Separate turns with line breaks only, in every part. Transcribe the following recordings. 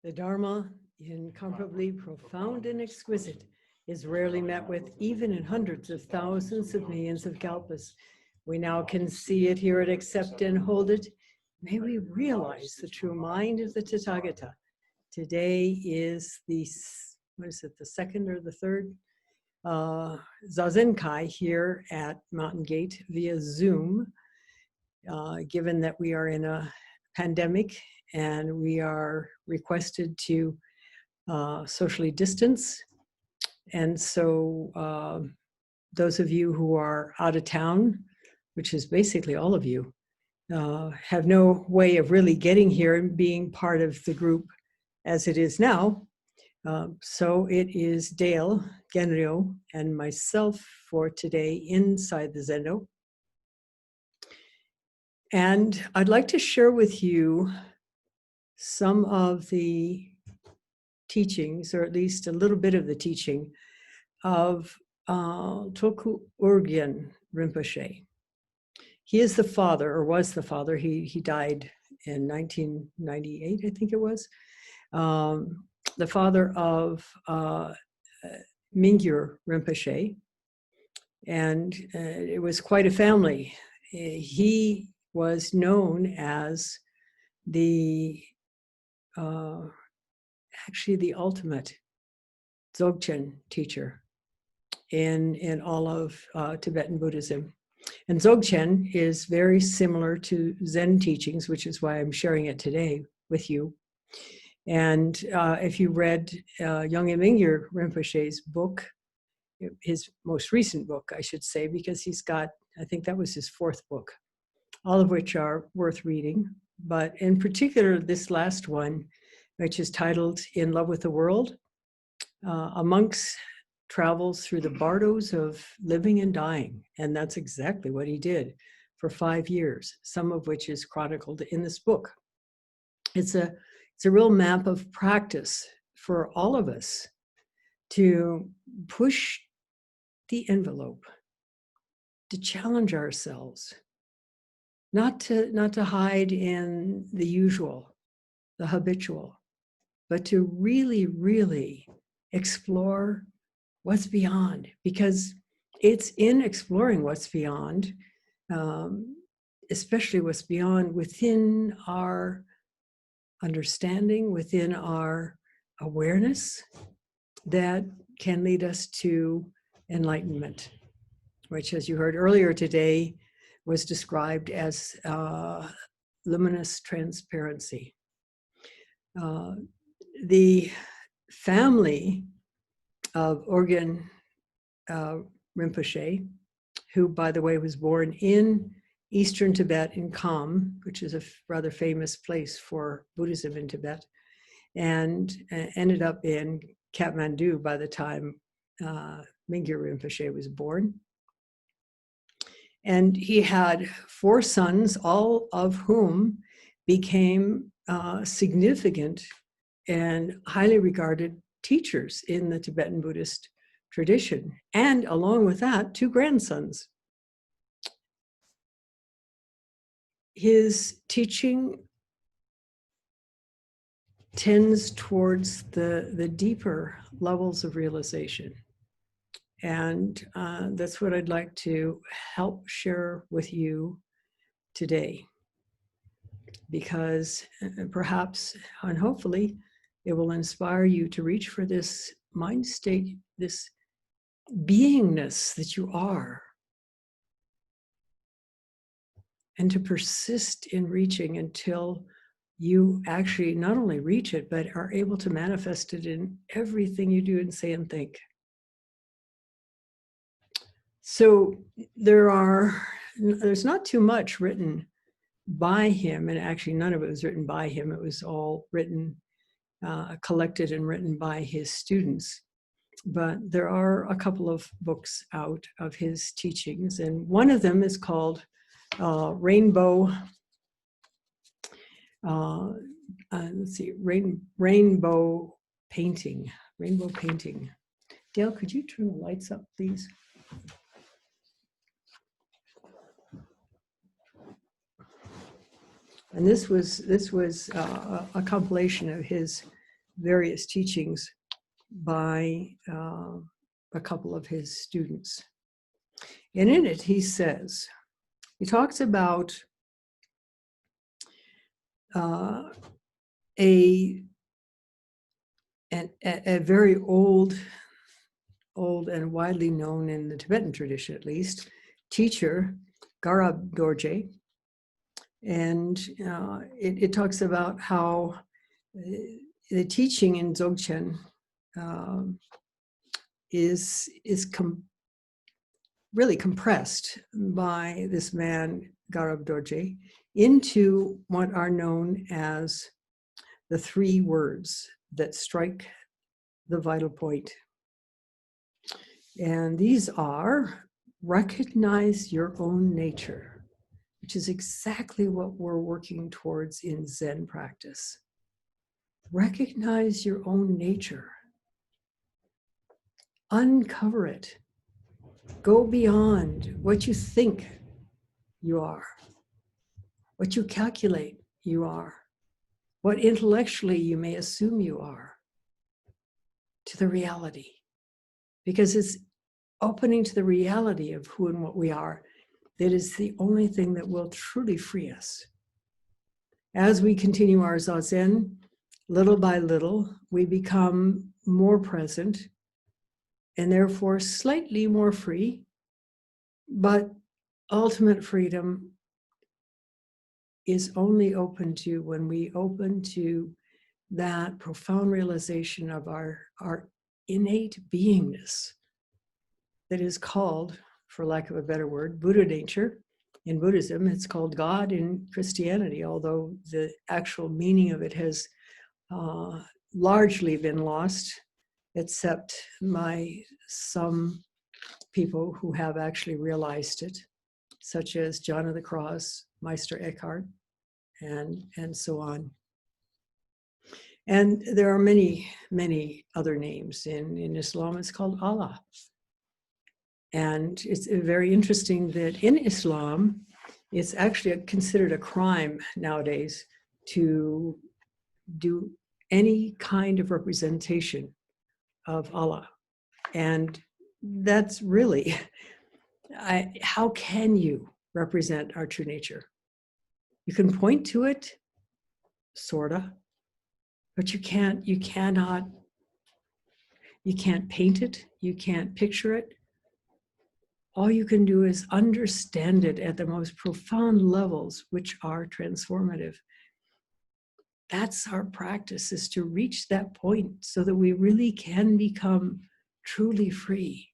The Dharma, incomparably profound and exquisite, is rarely met with even in hundreds of thousands of millions of kalpas. We now can see it, hear it, accept and hold it. May we realize the true mind of the Tathagata. Today is the, the second or the third Zazen Kai here at Mountain Gate via Zoom. Given that we are in a pandemic and we are requested to socially distance. And so those of you who are out of town, which is basically all of you, have no way of really getting here and being part of the group as it is now. So it is Dale, Genryo, and myself for today inside the Zendo. And I'd like to share with you some of the teachings, or at least a little bit of the teaching of Tulku Urgyen Rinpoche. He is the father, or was the father. He died in 1998, I think it was. The father of Mingyur Rinpoche. And it was quite a family. He was known as actually the ultimate Dzogchen teacher in all of Tibetan Buddhism. And Dzogchen is very similar to Zen teachings, which is why I'm sharing it today with you. And if you read Yongey Mingyur Rinpoche's book, his most recent book, I should say, because he's got, I think that was his fourth book, all of which are worth reading. But in particular, this last one, which is titled In Love with the World, a monk's travels through the Bardos of living and dying. And that's exactly what he did for 5 years, some of which is chronicled in this book. It's a real map of practice for all of us to push the envelope, to challenge ourselves, not to hide in the usual, the habitual, but to really, really explore what's beyond, because it's in exploring what's beyond, especially what's beyond within our understanding, within our awareness, that can lead us to enlightenment, which, as you heard earlier today, was described as luminous transparency. The family of Urgen Rinpoche, who, by the way, was born in Eastern Tibet in Kham, which is a rather famous place for Buddhism in Tibet, and ended up in Kathmandu by the time Mingyur Rinpoche was born. And he had 4 sons, all of whom became significant and highly regarded teachers in the Tibetan Buddhist tradition. And along with that, 2 grandsons. His teaching tends towards the deeper levels of realization. And that's what I'd like to help share with you today, because perhaps and hopefully it will inspire you to reach for this mind state, this beingness that you are, and to persist in reaching until you actually not only reach it, but are able to manifest it in everything you do and say and think. So there's not too much written by him, and actually none of it was written by him. It was all written, collected and written by his students. But there are a couple of books out of his teachings, and one of them is called Rainbow Painting. Rainbow Painting. Dale, could you turn the lights up, please? And this was a compilation of his various teachings by a couple of his students. And in it, he talks about a very old and widely known in the Tibetan tradition, at least, teacher, Garab Dorje. And it talks about how the teaching in Dzogchen is really compressed by this man, Garab Dorje, into what are known as the 3 words that strike the vital point. And these are: recognize your own nature, which is exactly what we're working towards in Zen practice. Recognize your own nature. Uncover it. Go beyond what you think you are, what you calculate you are, what intellectually you may assume you are, to the reality. Because it's opening to the reality of who and what we are that is the only thing that will truly free us. As we continue our Zazen, little by little, we become more present and therefore slightly more free, but ultimate freedom is only open to when we open to that profound realization of our innate beingness that is called, for lack of a better word, Buddha nature. In Buddhism, it's called God. In Christianity, although the actual meaning of it has largely been lost, except by some people who have actually realized it, such as John of the Cross, Meister Eckhart, and so on. And there are many, many other names. In Islam, it's called Allah. And it's very interesting that in Islam, it's actually considered a crime nowadays to do any kind of representation of Allah. And that's really, how can you represent our true nature? You can point to it, sorta, but you can't paint it, you can't picture it. All you can do is understand it at the most profound levels, which are transformative. That's our practice, is to reach that point so that we really can become truly free.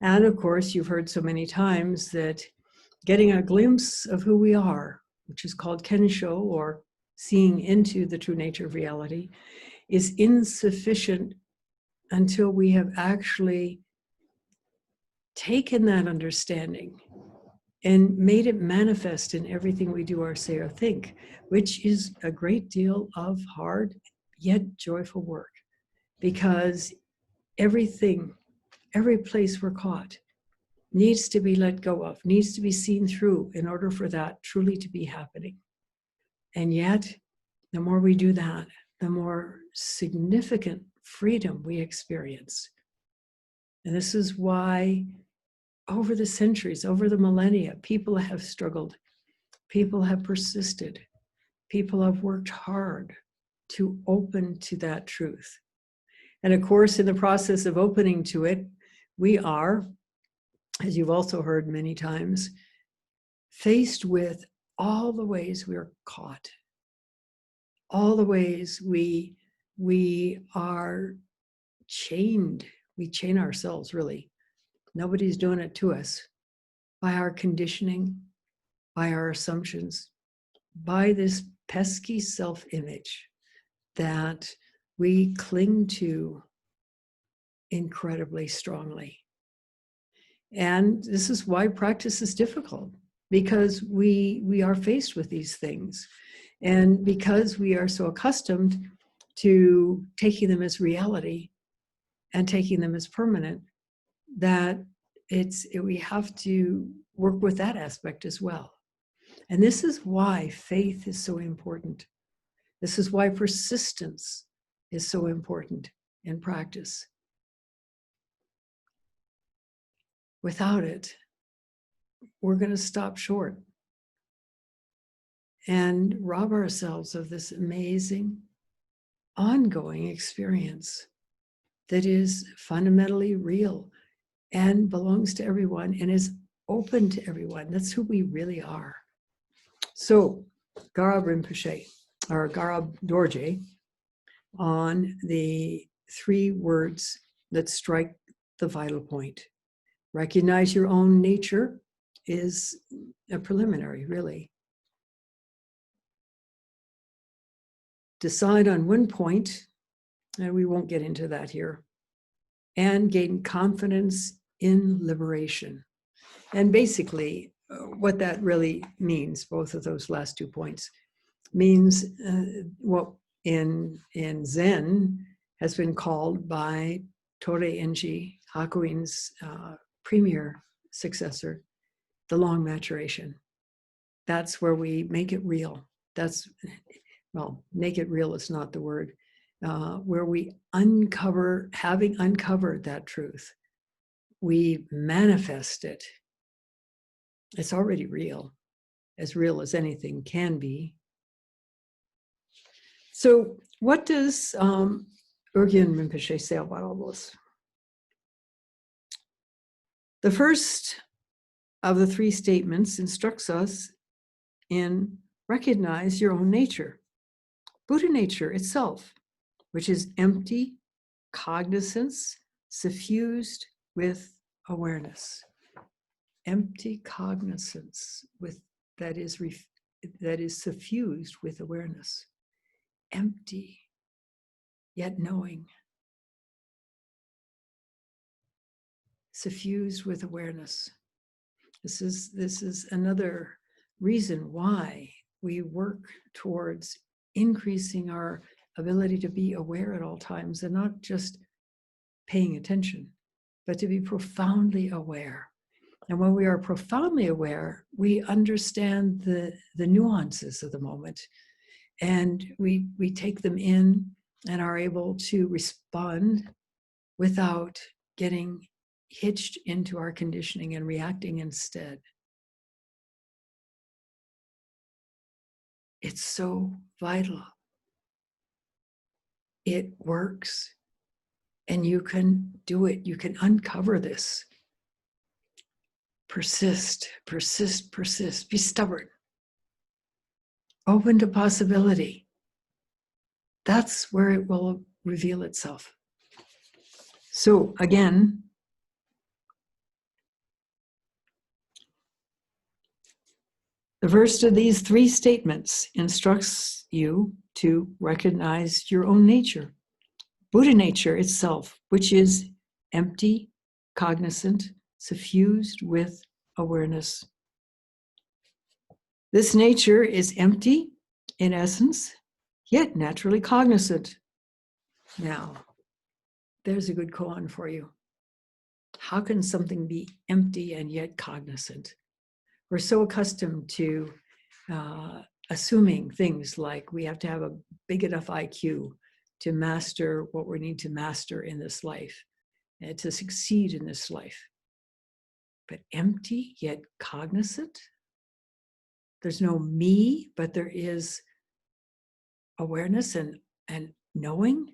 And of course, you've heard so many times that getting a glimpse of who we are, which is called kensho, or seeing into the true nature of reality, is insufficient until we have actually taken that understanding and made it manifest in everything we do or say or think, which is a great deal of hard yet joyful work, because everything, every place we're caught needs to be let go of, needs to be seen through in order for that truly to be happening. And yet, the more we do that, the more significant freedom we experience. And this is why over the centuries, over the millennia, people have struggled, people have persisted, people have worked hard to open to that truth. And of course, in the process of opening to it, we are, as you've also heard many times, faced with all the ways we are caught, all the ways we are chained. We chain ourselves, really. Nobody's doing it to us, by our conditioning, by our assumptions, by this pesky self-image that we cling to incredibly strongly. And this is why practice is difficult, because we are faced with these things. And because we are so accustomed to taking them as reality and taking them as permanent, that we have to work with that aspect as well. And this is why faith is so important. This is why persistence is so important in practice. Without it, we're going to stop short and rob ourselves of this amazing, ongoing experience that is fundamentally real and belongs to everyone and is open to everyone. That's who we really are. So, Garab Rinpoche, or Garab Dorje, on the 3 words that strike the vital point. Recognize your own nature is a preliminary, really. Decide on one point, and we won't get into that here, and gain confidence in liberation. And basically, what that really means, both of those last 2 points, means what in Zen has been called by Torei Enji, Hakuin's premier successor, the long maturation. That's where we make it real. Well, make it real is not the word. Where we uncover, having uncovered that truth, we manifest it. It's already real as anything can be. So what does Urgen Rinpoche say about all this? The first of the 3 statements instructs us in recognize your own nature, Buddha nature itself, which is empty cognizance suffused with awareness. Empty cognizance that is suffused with awareness. Empty, yet knowing. Suffused with awareness. This is another reason why we work towards increasing our ability to be aware at all times, and not just paying attention, but to be profoundly aware. And when we are profoundly aware, we understand the nuances of the moment, and we take them in and are able to respond without getting hitched into our conditioning and reacting instead. It's so vital. It works, and you can do it. You can uncover this. Persist, persist, persist. Be stubborn. Open to possibility. That's where it will reveal itself. So again, the first of these 3 statements instructs you to recognize your own nature, Buddha nature itself, which is empty, cognizant, suffused with awareness. This nature is empty in essence, yet naturally cognizant. Now, there's a good koan for you. How can something be empty and yet cognizant? We're so accustomed to assuming things like we have to have a big enough IQ to master what we need to master in this life and to succeed in this life. But empty yet cognizant? There's no me, but there is awareness and knowing.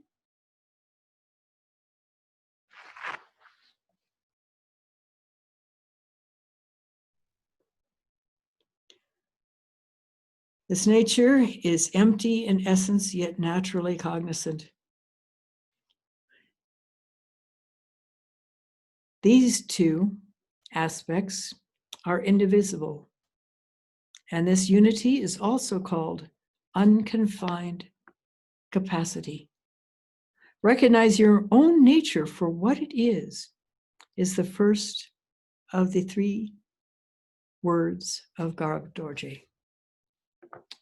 This nature is empty in essence, yet naturally cognizant. These 2 aspects are indivisible, and this unity is also called unconfined capacity. Recognize your own nature for what it is the first of the 3 words of Garab Dorje.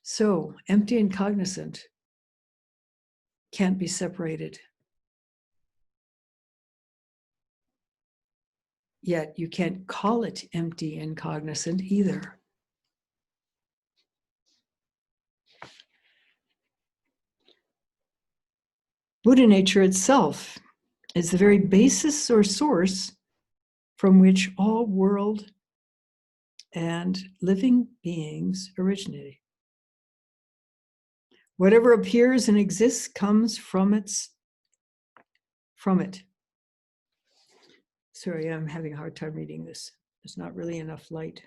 So, empty and cognizant can't be separated. Yet you can't call it empty and cognizant either. Buddha nature itself is the very basis or source from which all world and living beings originated. Whatever appears and exists comes from it. Sorry, I'm having a hard time reading this. There's not really enough light.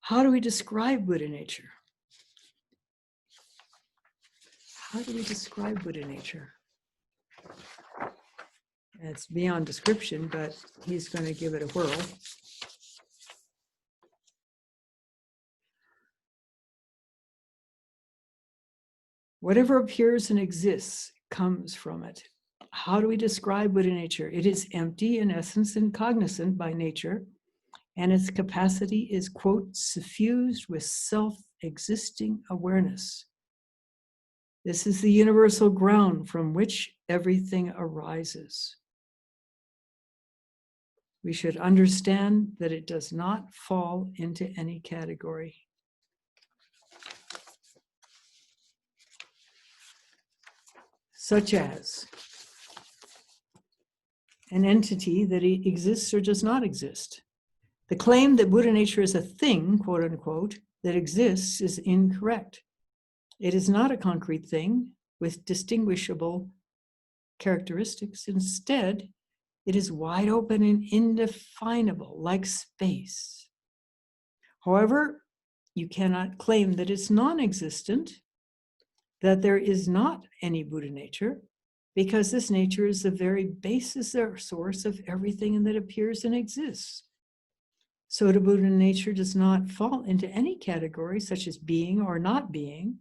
How do we describe Buddha nature? How do we describe Buddha nature? It's beyond description, but he's going to give it a whirl. Whatever appears and exists comes from it. How do we describe Buddha nature? It is empty in essence and cognizant by nature, and its capacity is, quote, suffused with self-existing awareness. This is the universal ground from which everything arises. We should understand that it does not fall into any category. Such as an entity that exists or does not exist. The claim that Buddha nature is a thing, quote unquote, that exists is incorrect. It is not a concrete thing with distinguishable characteristics. Instead, it is wide open and indefinable, like space. However, you cannot claim that it's non-existent, that there is not any Buddha nature, because this nature is the very basis or source of everything that appears and exists. So the Buddha nature does not fall into any category such as being or not being.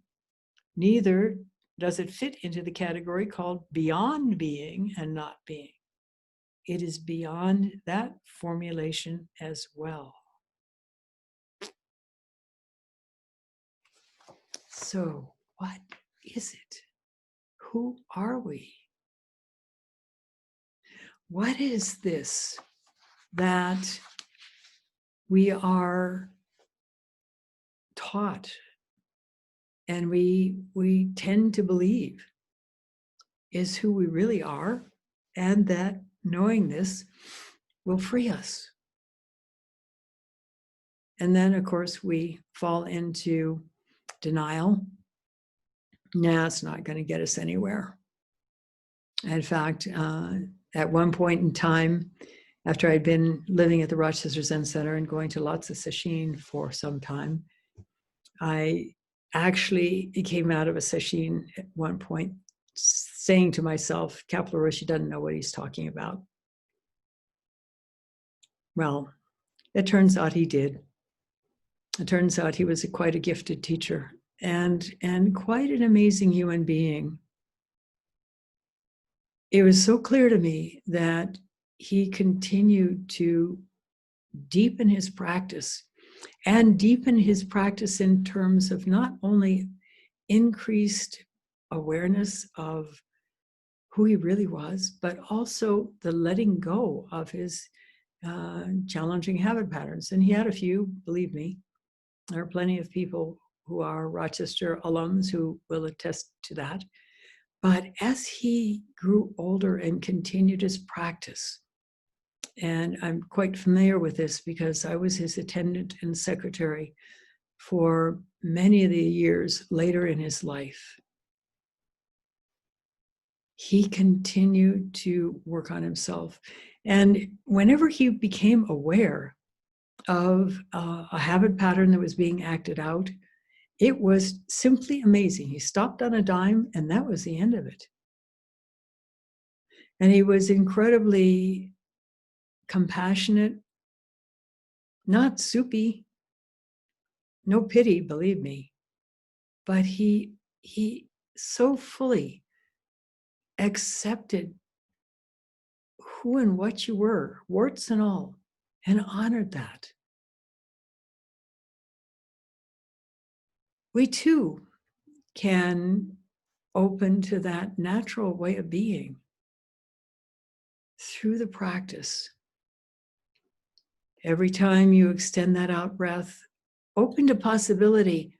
Neither does it fit into the category called beyond being and not being. It is beyond that formulation as well. So, what is it? Who are we? What is this that we are taught and we tend to believe is who we really are, and that knowing this will free us? And then, of course, we fall into denial. Nah, it's not going to get us anywhere. In fact, at one point in time, after I'd been living at the Rochester Zen Center and going to lots of sesshin for some time, I actually came out of a sesshin at one point saying to myself, Mitra-roshi doesn't know what he's talking about. Well, it turns out he did. It turns out he was quite a gifted teacher and quite an amazing human being. It was so clear to me that he continued to deepen his practice, and deepen his practice in terms of not only increased awareness of who he really was, but also the letting go of his challenging habit patterns. And he had a few, believe me. There are plenty of people who are Rochester alums who will attest to that. But as he grew older and continued his practice, and I'm quite familiar with this because I was his attendant and secretary for many of the years later in his life, he continued to work on himself. And whenever he became aware of a habit pattern that was being acted out, it was simply amazing. He stopped on a dime, and that was the end of it. And he was incredibly compassionate, not soupy, no pity, believe me, but he so fully accepted who and what you were, warts and all, and honored that. We too can open to that natural way of being through the practice. Every time you extend that out breath, open to possibility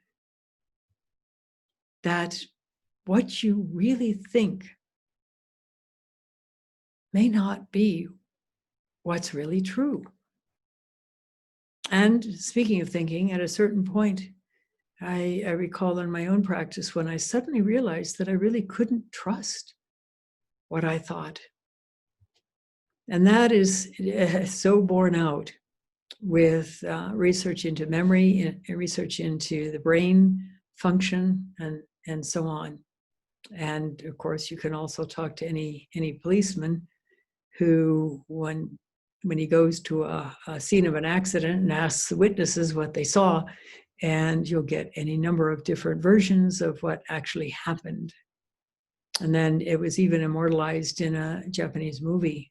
that what you really think may not be what's really true. And speaking of thinking, at a certain point, I recall in my own practice when I suddenly realized that I really couldn't trust what I thought. And that is so borne out with research into memory, research into the brain function, and so on. And of course, you can also talk to any policeman who, when he goes to a scene of an accident and asks the witnesses what they saw, and you'll get any number of different versions of what actually happened. And then it was even immortalized in a Japanese movie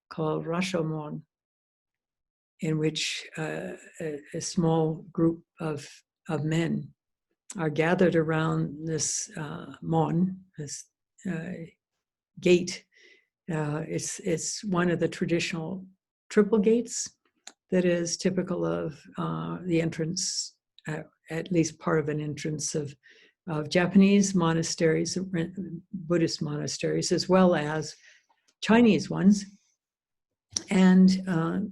called Rashomon, in which a small group of men are gathered around this this gate. It's one of the traditional triple gates that is typical of the entrance, at least part of an entrance of Japanese monasteries, Buddhist monasteries, as well as Chinese ones. And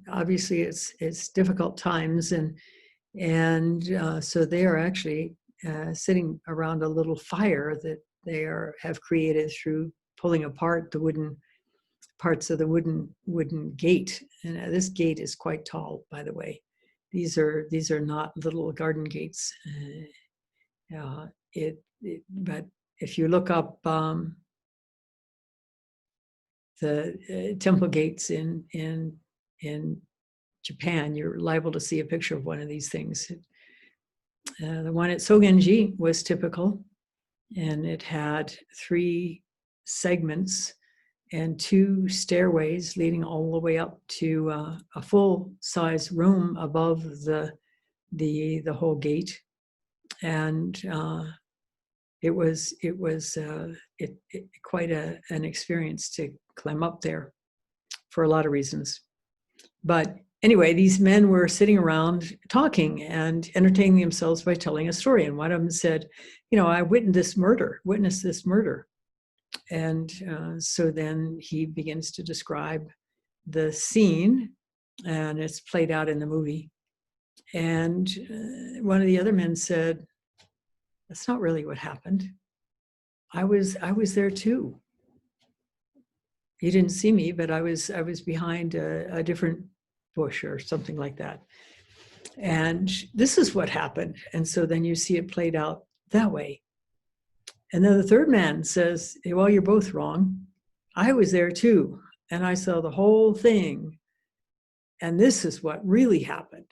obviously it's difficult times, and so they are actually sitting around a little fire that they have created through pulling apart the wooden parts of the wooden gate. And this gate is quite tall, by the way. These are not little garden gates. But if you look up the temple gates in Japan, you're liable to see a picture of one of these things. The one at Sogenji was typical, and it had 3 segments and 2 stairways leading all the way up to a full-size room above the whole gate. And it was quite an experience to climb up there for a lot of reasons. But anyway, these men were sitting around talking and entertaining themselves by telling a story. And one of them said, I witnessed this murder. And so then he begins to describe the scene, and it's played out in the movie. And one of the other men said, "That's not really what happened. I was there too. You didn't see me, but I was behind a different bush or something like that. And this is what happened." And so then you see it played out that way. And then the third man says, "Well, you're both wrong. I was there too, and I saw the whole thing. And this is what really happened."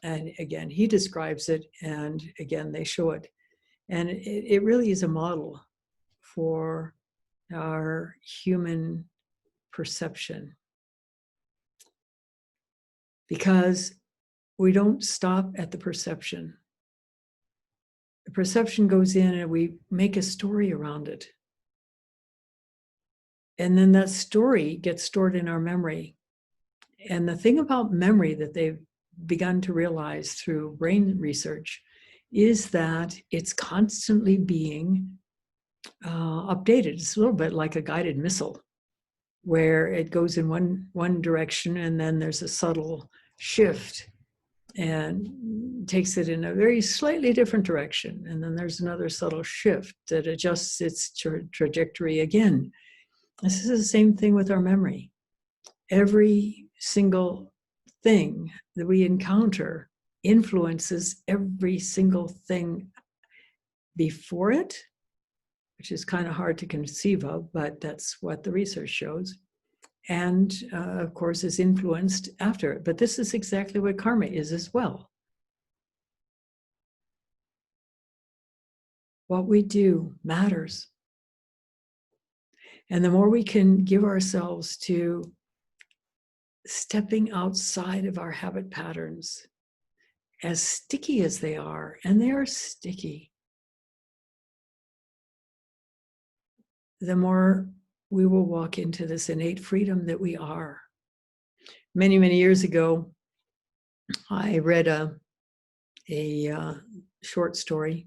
And again, he describes it, and again, they show it. And it really is a model for our human perception, because we don't stop at the perception. The perception goes in and we make a story around it. And then that story gets stored in our memory. And the thing about memory that they've begun to realize through brain research is that it's constantly being updated. It's a little bit like a guided missile, where it goes in one direction and then there's a subtle shift and takes it in a very slightly different direction. And then there's another subtle shift that adjusts its trajectory again. This is the same thing with our memory. Every single thing that we encounter influences every single thing before it, which is kind of hard to conceive of, but that's what the research shows. And of course is influenced after it. But this is exactly what karma is as well. What we do matters. And the more we can give ourselves to stepping outside of our habit patterns, as sticky as they are, and they are sticky, the more we will walk into this innate freedom that we are. Many, many years ago, I read a short story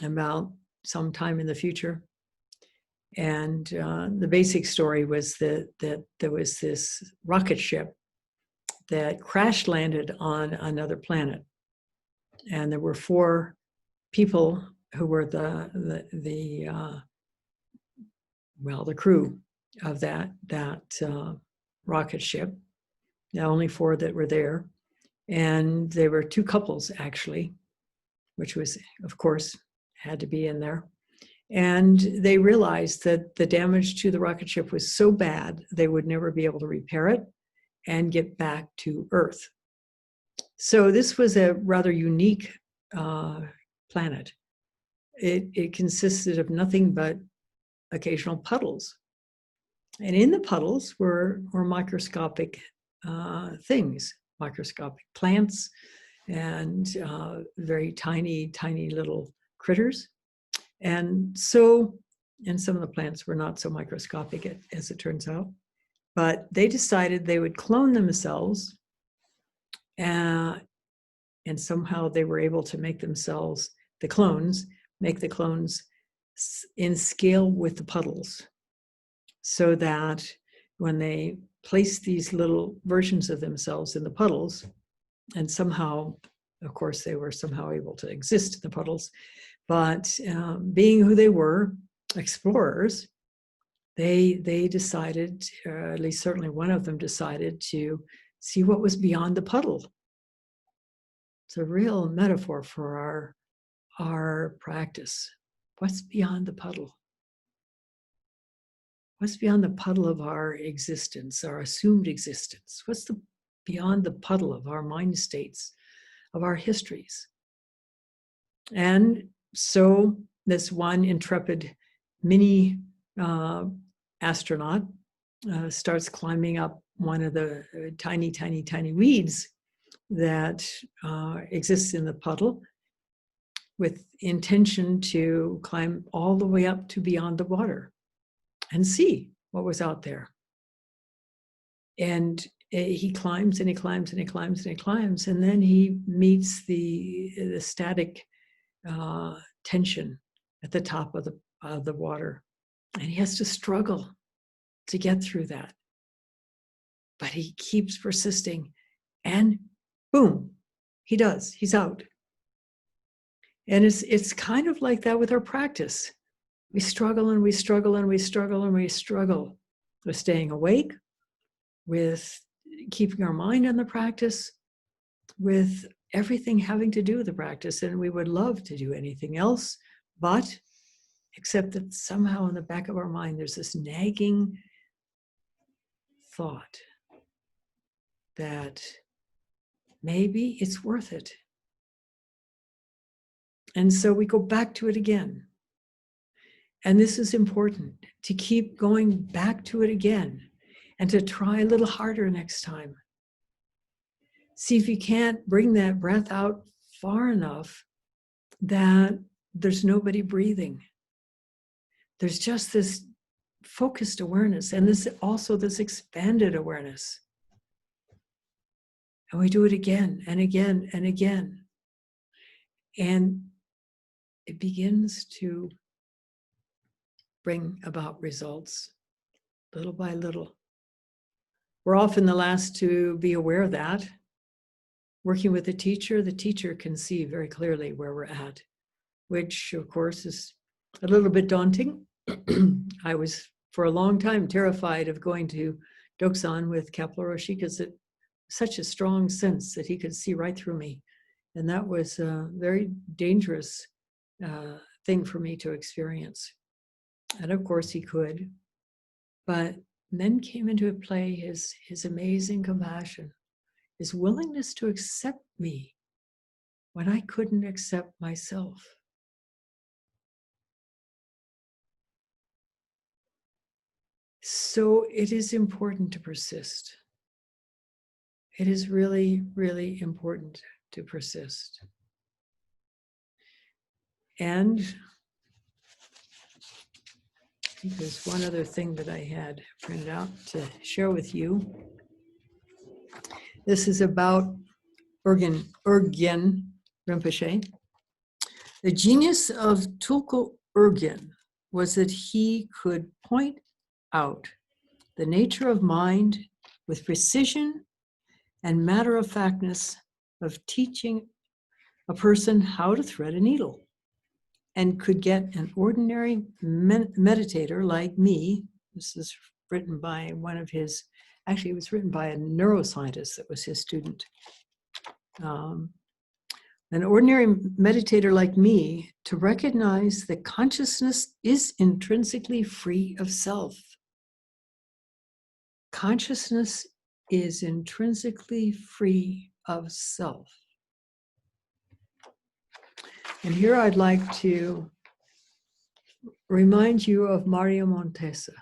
about sometime in the future. And the basic story was that there was this rocket ship that crash landed on another planet. And there were 4 people who were the crew of that rocket ship. The only 4 that were there. And they were 2 couples, actually, which was, of course, had to be in there. And they realized that the damage to the rocket ship was so bad, they would never be able to repair it and get back to Earth. So this was a rather unique planet. It consisted of nothing but occasional puddles. And in the puddles were microscopic things, microscopic plants and very tiny, tiny little critters. And some of the plants were not so microscopic, as it turns out. But they decided they would clone themselves, and somehow they were able to make themselves, make the clones in scale with the puddles, so that when they placed these little versions of themselves in the puddles, and somehow, of course, they were somehow able to exist in the puddles, but being who they were, explorers, they decided, at least certainly one of them decided, to see what was beyond the puddle. It's a real metaphor for our practice. What's beyond the puddle? What's beyond the puddle of our existence, our assumed existence? What's beyond the puddle of our mind states, of our histories? And so this one intrepid mini astronaut starts climbing up one of the tiny, tiny, tiny weeds that exists in the puddle, with intention to climb all the way up to beyond the water and see what was out there. And he climbs and he climbs and he climbs and he climbs, and then he meets the static tension at the top of the water, and he has to struggle to get through that. But he keeps persisting, and boom, he does. He's out. And it's kind of like that with our practice. We struggle and we struggle and we struggle and we struggle with staying awake, with keeping our mind on the practice, with everything having to do with the practice. And we would love to do anything else, but except that somehow in the back of our mind, there's this nagging thought that maybe it's worth it. And so we go back to it again. And this is important, to keep going back to it again and to try a little harder next time. See if you can't bring that breath out far enough that there's nobody breathing. There's just this focused awareness, and this expanded awareness. And we do it again and again and again. And it begins to bring about results little by little. We're often the last to be aware of that. Working with the teacher can see very clearly where we're at, which of course is a little bit daunting. I was for a long time terrified of going to Doksan with Mitra-roshi because it such a strong sense that he could see right through me. And that was a very dangerous thing for me to experience. And of course he could. But then came into play his amazing compassion, his willingness to accept me when I couldn't accept myself. So it is important to persist. It is really, really important to persist. And I think there's one other thing that I had printed out to share with you. This is about Urgen Rinpoche. The genius of Tulku Urgen was that he could point out the nature of mind with precision and matter-of-factness of teaching a person how to thread a needle, and could get an ordinary meditator like me. This is written by one of his, actually it was written by a neuroscientist that was his student. An ordinary meditator like me to recognize that consciousness is intrinsically free of self. Consciousness is intrinsically free of self. And here I'd like to remind you of Mario Montesa,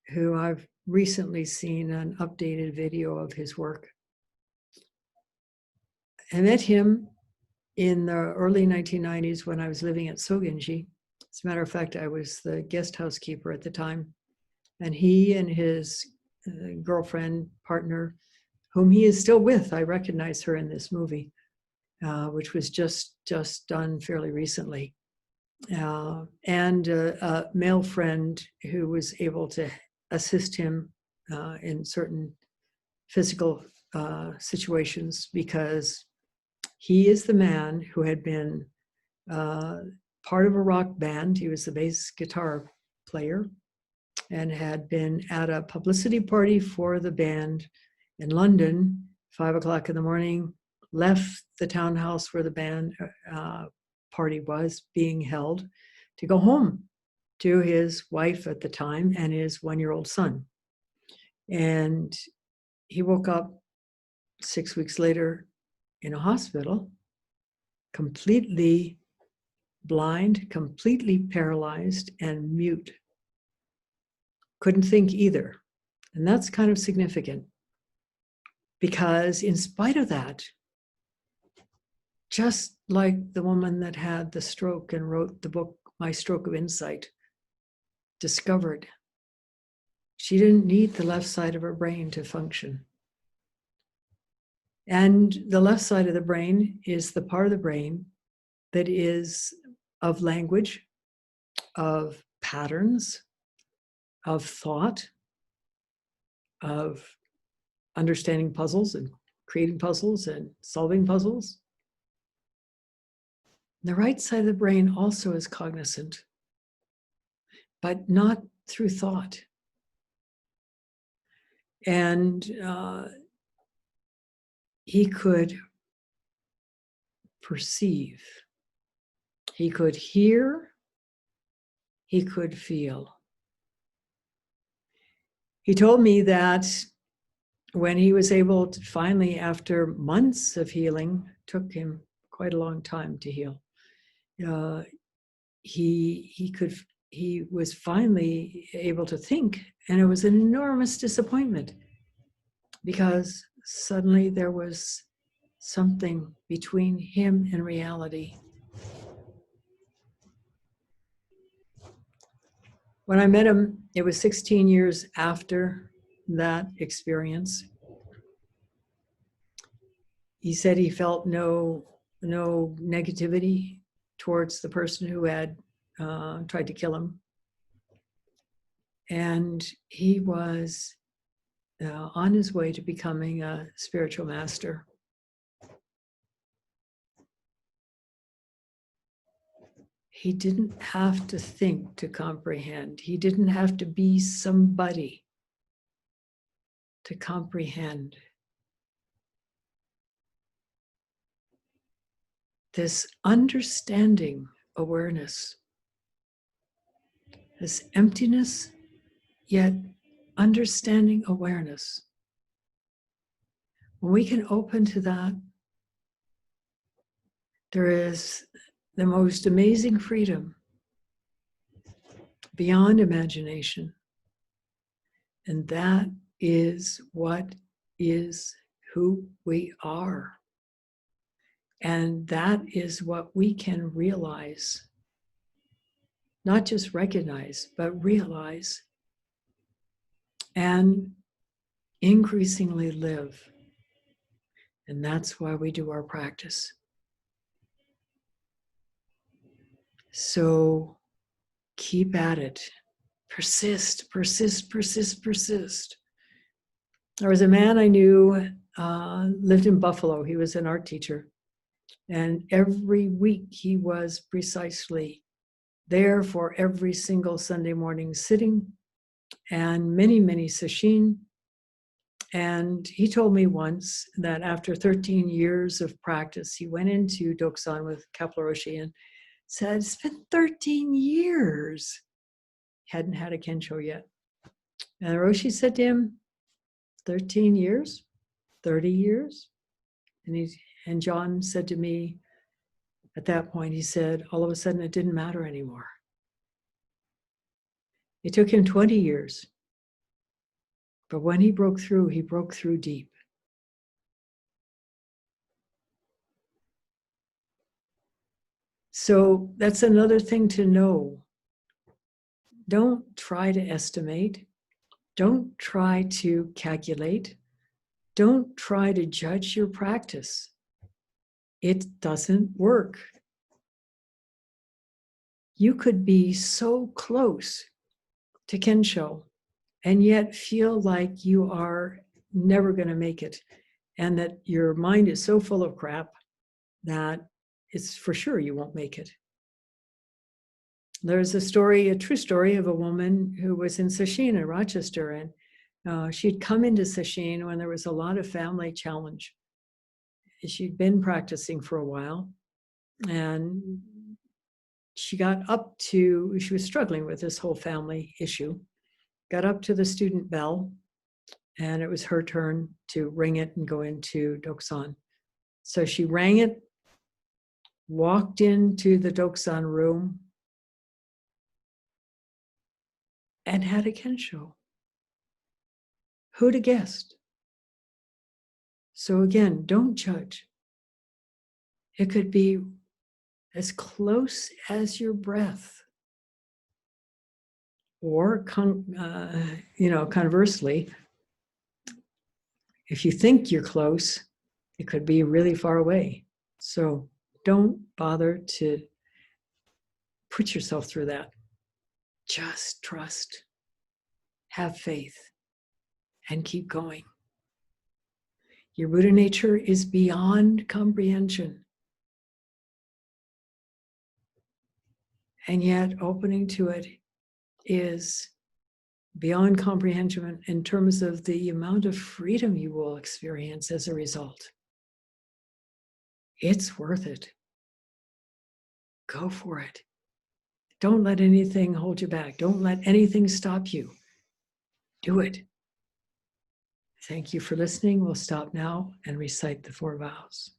who I've recently seen an updated video of his work. I met him in the early 1990s when I was living at Sogenji. As a matter of fact, I was the guest housekeeper at the time. And he and his girlfriend, partner, whom he is still with, I recognize her in this movie, which was just done fairly recently. And a male friend who was able to assist him in certain physical situations, because he is the man who had been part of a rock band. He was the bass guitar player and had been at a publicity party for the band in London, 5 o'clock in the morning, left the townhouse where the band party was being held to go home to his wife at the time and his 1-year-old son. And he woke up 6 weeks later in a hospital, completely blind, completely paralyzed, and mute. Couldn't think either. And that's kind of significant, because in spite of that, just like the woman that had the stroke and wrote the book, My Stroke of Insight, discovered, she didn't need the left side of her brain to function. And the left side of the brain is the part of the brain that is of language, of patterns, of thought, of understanding puzzles and creating puzzles and solving puzzles. The right side of the brain also is cognizant, but not through thought. And he could perceive, he could hear, he could feel. He told me that when he was able to finally, after months of healing, took him quite a long time to heal, he was finally able to think, and it was an enormous disappointment, because suddenly there was something between him and reality. When I met him, it was 16 years after that experience. He said he felt no negativity towards the person who had tried to kill him. And he was on his way to becoming a spiritual master. He didn't have to think to comprehend. He didn't have to be somebody to comprehend. This understanding awareness, this emptiness, yet understanding awareness. When we can open to that, there is the most amazing freedom beyond imagination. And that is what is who we are. And that is what we can realize. Not just recognize, but realize and increasingly live. And that's why we do our practice. So keep at it. Persist, persist, persist, persist. There was a man I knew, lived in Buffalo. He was an art teacher. And every week he was precisely there for every single Sunday morning sitting and many, many sesshin. And he told me once that after 13 years of practice, he went into Doksan with Mitra-roshi and said, it's been 13 years. Hadn't had a Kensho yet. And the Roshi said to him, 13 years, 30 years. And John said to me at that point, he said, all of a sudden it didn't matter anymore. It took him 20 years. But when he broke through deep. So that's another thing to know. Don't try to estimate. Don't try to calculate. Don't try to judge your practice. It doesn't work. You could be so close to Kensho and yet feel like you are never going to make it, and that your mind is so full of crap that it's for sure you won't make it. There's a story, a true story of a woman who was in sesshin in Rochester, and she'd come into sesshin when there was a lot of family challenge. She'd been practicing for a while, and she was struggling with this whole family issue, got up to the student bell, and it was her turn to ring it and go into Doksan. So she rang it, walked into the Doksan room, and had a Kensho. Who'd have guessed? So again, don't judge. It could be as close as your breath. Or, conversely, if you think you're close, it could be really far away. So don't bother to put yourself through that. Just trust, have faith, and keep going. Your Buddha nature is beyond comprehension. And yet opening to it is beyond comprehension in terms of the amount of freedom you will experience as a result. It's worth it. Go for it. Don't let anything hold you back. Don't let anything stop you. Do it. Thank you for listening. We'll stop now and recite the 4 vows.